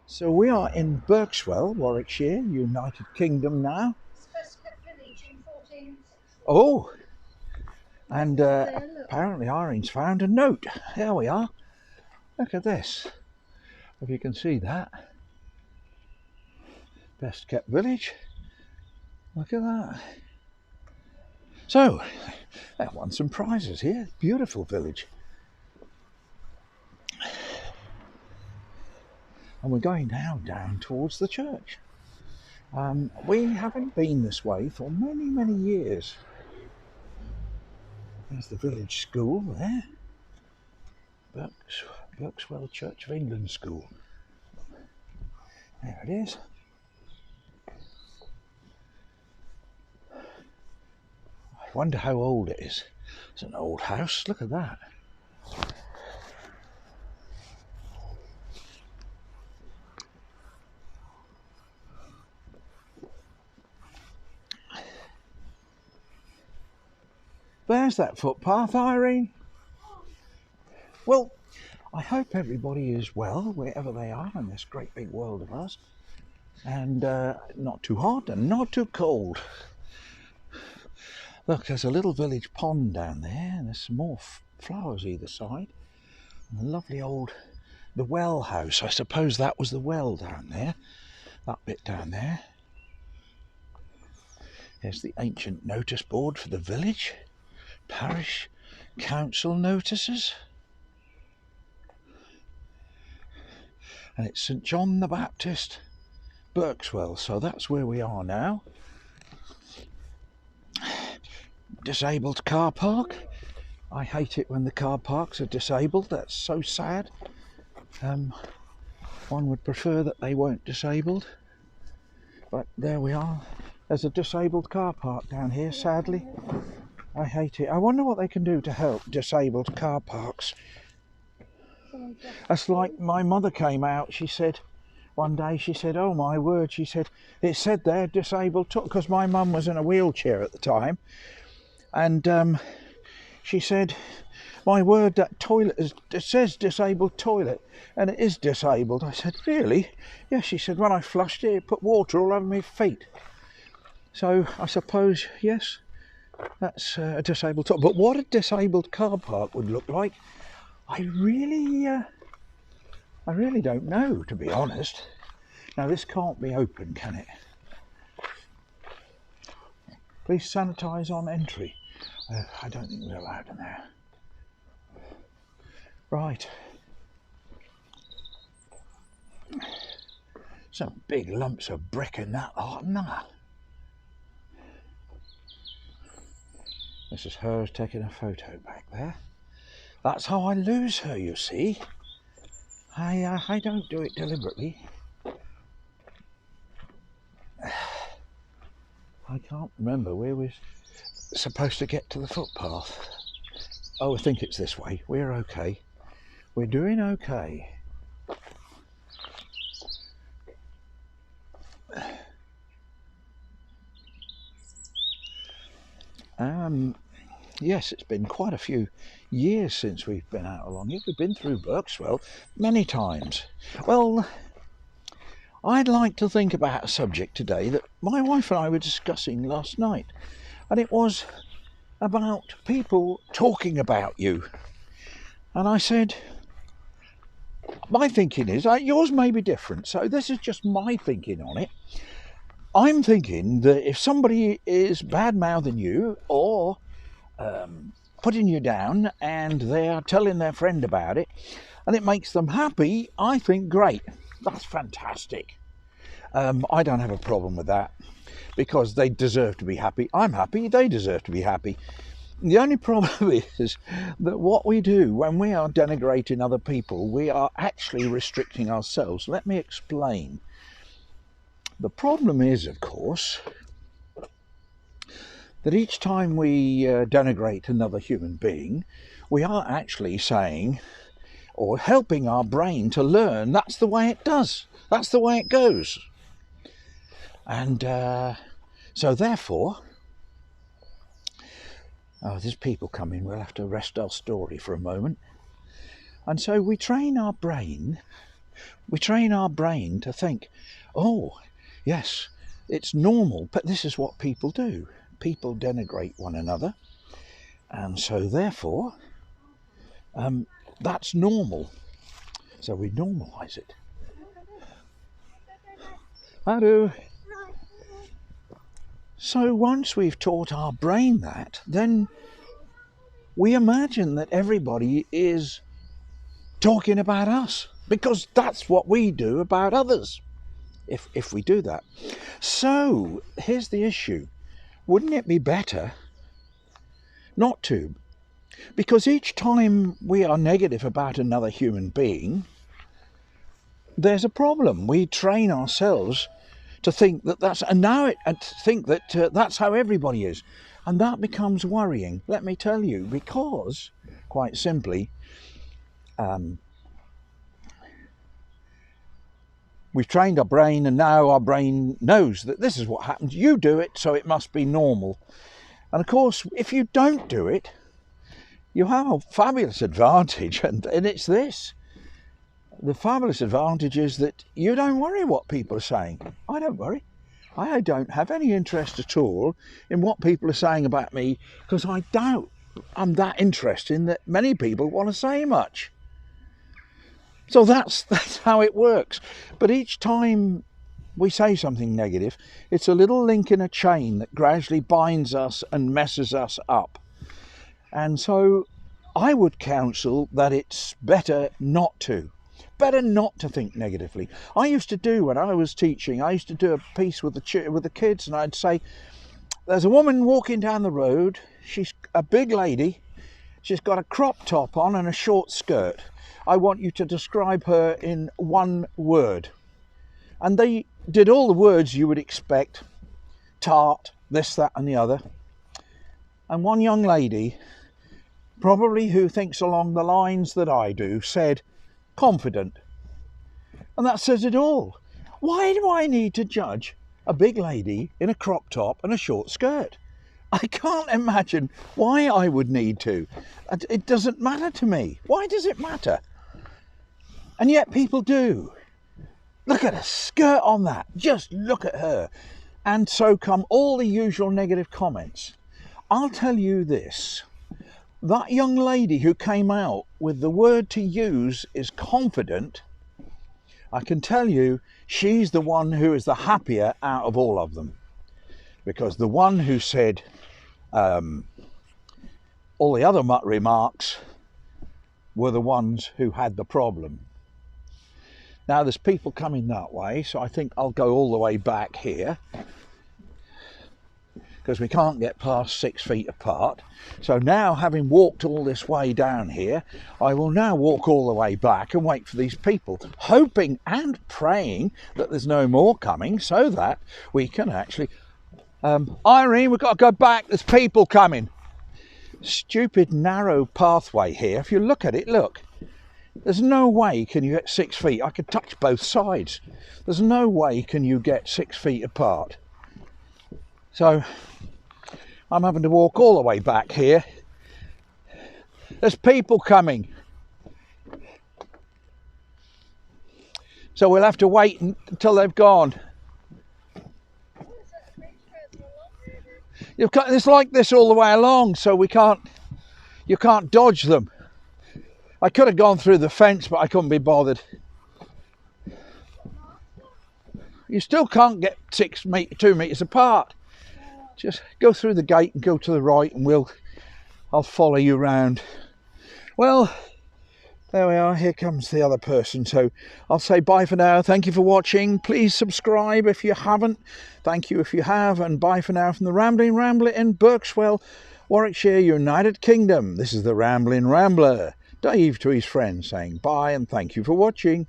So we are in Berkswell, Warwickshire, United Kingdom now. Oh, and apparently Irene's found a note. There we are. Look at this. If you can see that. Best kept village. Look at that. So, I won some prizes here. Beautiful village. And we're going now down towards the church. We haven't been this way for many, many years. There's the village school there. Berkswell Church of England School. There it is. I wonder how old it is. It's an old house. Look at that. There's that footpath, Irene. Well, I hope everybody is well wherever they are in this great big world of ours, and not too hot and not too cold. Look, there's a little village pond down there, and there's some more flowers either side. And a lovely the well house. I suppose that was the well down there, that bit down there. There's the ancient notice board for the village, parish council notices. And it's St John the Baptist, Berkswell, so that's where we are now. Disabled car park. I hate it when the car parks are disabled. That's so sad. One would prefer that they weren't disabled. But there we are. There's a disabled car park down here, sadly. I hate it. I wonder what they can do to help disabled car parks. That's like my mother came out, she said, one day, she said, oh my word, she said, it said there disabled, because my mum was in a wheelchair at the time. And she said, my word, that toilet it says disabled toilet, and it is disabled. I said, really? Yeah, she said, when I flushed it, it put water all over my feet. So I suppose, yes, that's a disabled toilet. But what a disabled car park would look like, I really don't know, to be honest. Now this can't be open, can it? Please sanitise on entry. I don't think we're allowed in there. Right. Some big lumps of brick in that lot, nah. Mrs. Hurr taking a photo back there. That's how I lose her, you see. I don't do it deliberately. I can't remember where we're supposed to get to the footpath. Oh, I think it's this way. We're okay. We're doing okay. Yes, it's been quite a few years since we've been out along here. We've been through Berkswell many times. Well, I'd like to think about a subject today that my wife and I were discussing last night, and it was about people talking about you. And I said, my thinking is, yours may be different, so this is just my thinking on it. I'm thinking that if somebody is bad-mouthing you or putting you down and they are telling their friend about it and it makes them happy, I think great, that's fantastic. I don't have a problem with that because they deserve to be happy. I'm happy, they deserve to be happy. The only problem is that what we do when we are denigrating other people, we are actually restricting ourselves. Let me explain. The problem is, of course, that each time we denigrate another human being, we are actually saying or helping our brain to learn that's the way it does, that's the way it goes. And so therefore, there's people coming, we'll have to rest our story for a moment. And so we train our brain We train our brain to think, oh, yes, it's normal, but this is what people do. People denigrate one another, and so therefore, that's normal. So we normalise it. Hello. So once we've taught our brain that, then we imagine that everybody is talking about us, because that's what we do about others, if we do that. So here's the issue. Wouldn't it be better not to? Because each time we are negative about another human being, there's a problem. We train ourselves to think that that's that's how everybody is, and that becomes worrying. Let me tell you, because quite simply, we've trained our brain, and now our brain knows that this is what happens. You do it, so it must be normal. And of course, if you don't do it, you have a fabulous advantage, and it's this. The fabulous advantage is that you don't worry what people are saying. I don't worry. I don't have any interest at all in what people are saying about me, because I doubt I'm that interested in that many people want to say much. So that's how it works. But each time we say something negative, it's a little link in a chain that gradually binds us and messes us up. And so I would counsel that it's better not to. Better not to think negatively. I used to do, when I was teaching, I used to do a piece with the kids, and I'd say, there's a woman walking down the road. She's a big lady. She's got a crop top on and a short skirt. I want you to describe her in one word. And they did all the words you would expect. Tart, this, that and the other. And one young lady, probably who thinks along the lines that I do, said, confident. And that says it all. Why do I need to judge a big lady in a crop top and a short skirt? I can't imagine why I would need to. It doesn't matter to me. Why does it matter? And yet people do. Look at a skirt on that. Just look at her. And so come all the usual negative comments. I'll tell you this. That young lady who came out with the word to use is confident. I can tell you she's the one who is the happier out of all of them. Because the one who said all the other remarks were the ones who had the problem. Now there's people coming that way, so I think I'll go all the way back here, because we can't get past 6 feet apart. So now, having walked all this way down here, I will now walk all the way back and wait for these people, hoping and praying that there's no more coming, so that we can actually... Irene, we've got to go back, there's people coming. Stupid narrow pathway here. If you look at it, look. There's no way can you get 6 feet. I could touch both sides. There's no way can you get 6 feet apart. So I'm having to walk all the way back here. There's people coming. So we'll have to wait until they've gone. It's like this all the way along, so you can't dodge them. I could have gone through the fence, but I couldn't be bothered. You still can't get 2 meters apart. Just go through the gate and go to the right, and I'll follow you round. Well, there we are. Here comes the other person. So I'll say bye for now. Thank you for watching. Please subscribe if you haven't. Thank you if you have. And bye for now from the Rambling Rambler in Berkswell, Warwickshire, United Kingdom. This is the Rambling Rambler. Dave to his friends saying bye and thank you for watching.